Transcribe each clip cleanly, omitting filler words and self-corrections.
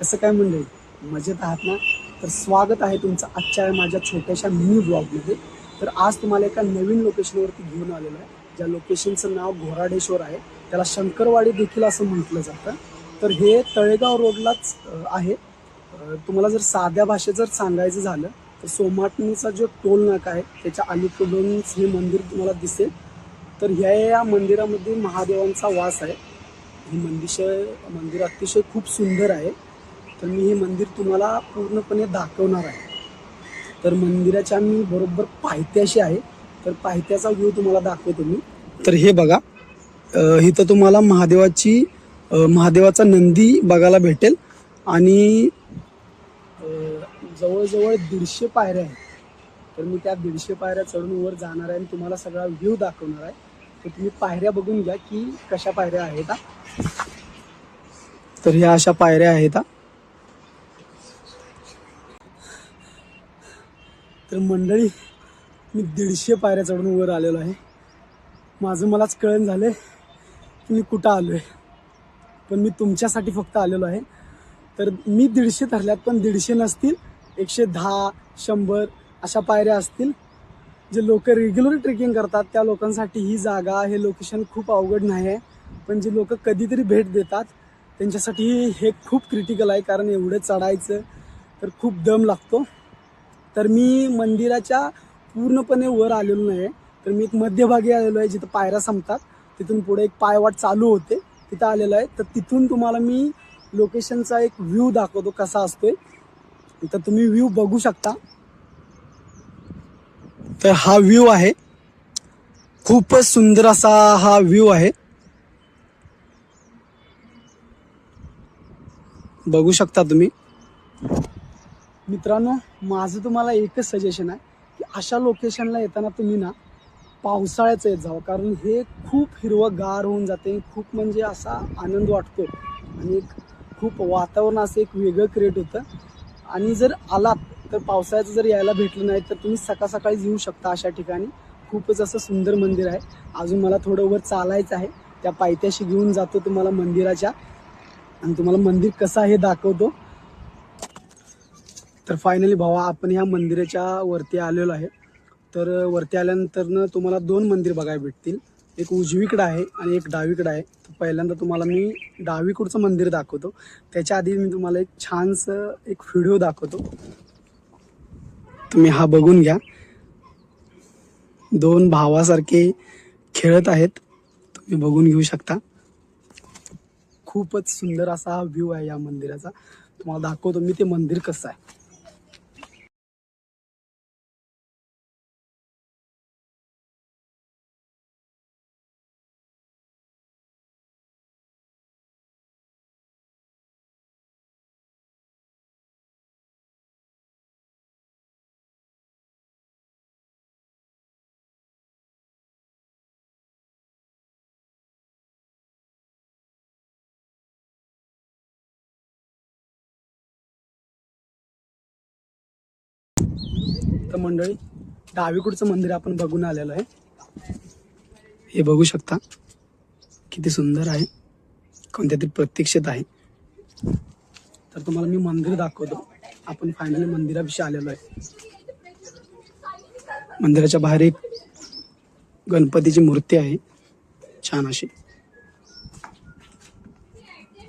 कसं काय मंडळी, मजेत आहात ना? तर स्वागत आहे तुमचं आजच्या माझ्या छोट्याशा मिनी ब्लॉगमध्ये. तर आज तुम्हाला एका नवीन लोकेशनवरती घेऊन आलेलो आहे. ज्या लोकेशनचं नाव घोराडेश्वर आहे. त्याला शंकरवाडी देखील असं म्हटलं जातं. तर हे तळेगाव रोडलाच आहे. तुम्हाला जर साध्या भाषेत जर सांगायचं झालं तर सोमाटणीचा जो टोल नाका आहे त्याच्या अलीकडूनच हे मंदिर तुम्हाला दिसेल. तर या मंदिरामध्ये महादेवांचा वास आहे. ही मंदिर अतिशय खूप सुंदर आहे. तर मी हे मंदिर तुम्हाला पूर्णपणे दाखवणार आहे. तर मंदिराच्या मी बरोबर पायथ्याशी आहे. तर पायथ्याचा व्ह्यू तुम्हाला दाखवतो मी. तर हे बघा, इथं तुम्हाला महादेवाचा नंदी बघायला भेटेल आणि जवळजवळ 150 पायऱ्या आहेत. तर मी त्या 150 पायऱ्या चढून वर जाणार आहे आणि तुम्हाला सगळा व्ह्यू दाखवणार आहे. तर तुम्ही पायऱ्या बघून घ्या की कशा पायऱ्या आहेत. तर ह्या अशा पायऱ्या आहेत. तर मंडळी, मी 150 पायऱ्या चढून वर आलेलो आहे. माझं मलाच कळण झालंय की मी कुठं आलोय. पण मी तुमच्यासाठी फक्त आलेलो आहे. तर मी 150 धरल्यात, पण 150 नसतील, 110 100 अशा पायऱ्या असतील. जे लोक रेग्युलर ट्रेकिंग करतात त्या लोकांसाठी ही जागा, हे लोकेशन खूप अवघड नाही आहे. पण जे लोक कधीतरी भेट देतात त्यांच्यासाठी हे खूप क्रिटिकल आहे. कारण एवढं चढायचं तर खूप दम लागतो. तर मी मंदिराच्या पूर्णपणे वर आलेलो नाही आहे. तर मी एक मध्यभागी आलेलो आहे जिथं पायऱ्या संपतात. तिथून पुढे एक पायवाट चालू होते, तिथं आलेलो आहे. तर तिथून तुम्हाला मी लोकेशनचा एक व्ह्यू दाखवतो कसा असतोय. तर तुम्ही व्ह्यू बघू शकता. तर हा व्ह्यू आहे, खूपच सुंदर असा हा व्ह्यू आहे. बघू शकता तुम्ही. मित्रांनो, माझं तुम्हाला एकच सजेशन आहे की अशा लोकेशनला येताना तुम्ही ना पावसाळ्याचं येत जावं. कारण हे खूप हिरवंगार होऊन जाते. खूप म्हणजे असा आनंद वाटतो आणि एक खूप वातावरण असं एक वेगळं क्रिएट होतं. आणि जर आलात तर पावसाळ्याचं जर यायला भेटलं नाही तर तुम्ही सकाळ सकाळीच येऊ शकता अशा ठिकाणी. खूपच असं सुंदर मंदिर आहे. अजून मला थोडं वर चालायचं आहे. त्या पायथ्याशी घेऊन जातो तुम्हाला मंदिराच्या आणि तुम्हाला मंदिर कसं आहे हे दाखवतो. तर फायनली भावा, आपण ह्या मंदिराच्या वरती आलेलो आहे. तर वरती आल्यानंतर तुम्हाला 2 मंदिर बघायला भेटतील. एक उजवीकडं आहे आणि एक डावीकडं आहे. तर पहिल्यांदा तुम्हाला मी डावीकडचं मंदिर दाखवतो. त्याच्या आधी मी तुम्हाला एक छानसं एक व्हिडिओ दाखवतो. तुम्ही हा बघून घ्या. 2 भावासारखे खेळत आहेत, तुम्ही बघून घेऊ शकता. खूपच सुंदर असा हा व्ह्यू आहे या मंदिराचा. तुम्हाला दाखवतो मी ते मंदिर कसं आहे. तर मंडळी, डावीकडचं मंदिर आपण बघून आलेलो आहे. हे बघू शकता किती सुंदर आहे, कोणत्या तरी प्रतीक्षेत आहे. तर तुम्हाला मी मंदिर दाखवतो. आपण फायनली मंदिराविषयी आलेलो आहे. मंदिराच्या बाहेर एक गणपतीची मूर्ती आहे छान अशी.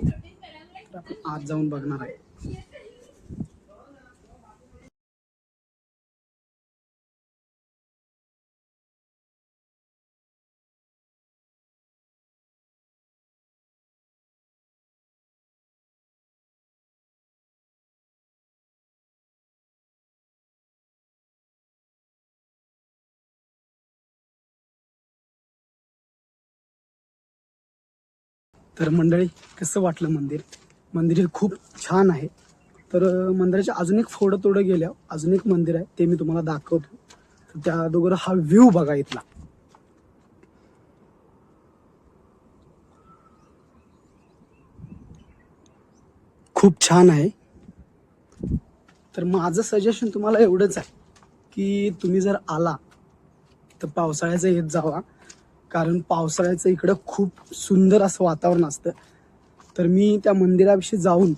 तर आपण आत जाऊन बघणार आहे. तर मंडळी, कसं वाटलं मंदिर? मंदिर हे खूप छान आहे. तर मंदिराच्या अजून एक थोडं गेल्यावर अजून एक मंदिर आहे, ते मी तुम्हाला दाखवतो. तर त्या अगोदर हा व्ह्यू बघा इथला. खूप छान आहे. तर माझं सजेशन तुम्हाला एवढंच आहे की तुम्ही जर आला तर पावसाळ्याचं येत जावा. कारण पावसाळ्याचं इकडं खूप सुंदर असं वातावरण असतं. तर मी त्या मंदिराविषयी जाऊन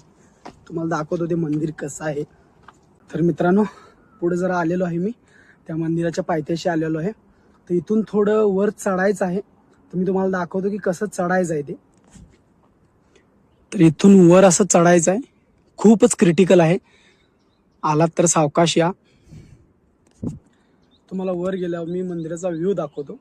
तुम्हाला दाखवतो ते मंदिर कसं आहे. तर मित्रांनो, पुढे जरा आलेलो आहे मी, त्या मंदिराच्या पायथ्याशी आलेलो आहे. तर इथून थोडं वर चढायचं आहे. तर मी तुम्हाला दाखवतो की कसं चढायचं आहे ते. तर इथून वर असं चढायचं आहे, खूपच क्रिटिकल आहे. आलात तर सावकाश या. तुम्हाला वर गेल्यावर मी मंदिराचा व्ह्यू दाखवतो.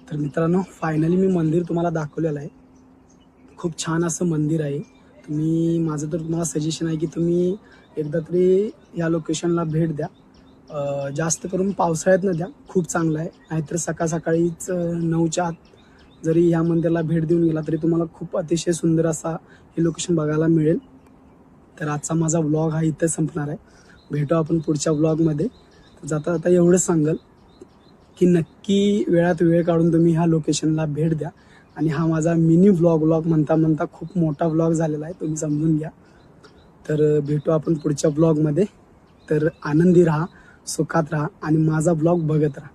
तर मित्रांनो, फायनली मी मंदिर तुम्हाला दाखवलेलं आहे. खूप छान असं मंदिर आहे. माझं तर तुम्हाला सजेशन आहे की तुम्ही एकदा तरी या लोकेशनला भेट द्या. जास्त करून पावसाळ्यात न द्या, खूप चांगलं आहे. नाहीतर सकाळीच 9च्या आत जरी या मंदिराला भेट देऊन गेला तरी तुम्हाला खूप अतिशय सुंदर असा हे लोकेशन बघायला मिळेल. तर आजचा माझा व्लॉग हा इथं संपणार आहे. भेटू आपण पुढच्या व्लॉगमध्ये. जाता जाता एवढंच सांगेल की नक्की वेळात वेळ काढून तुम्ही ह्या लोकेशनला भेट द्या. आणि हा माझा मिनी व्लॉग म्हणता म्हणता खूप मोठा व्लॉग झालेला आहे, तुम्ही समजून घ्या. तर भेटू आपण पुढच्या व्लॉगमध्ये. तर आनंदी राहा, सुखात राहा आणि माझा व्लॉग बघत राहा.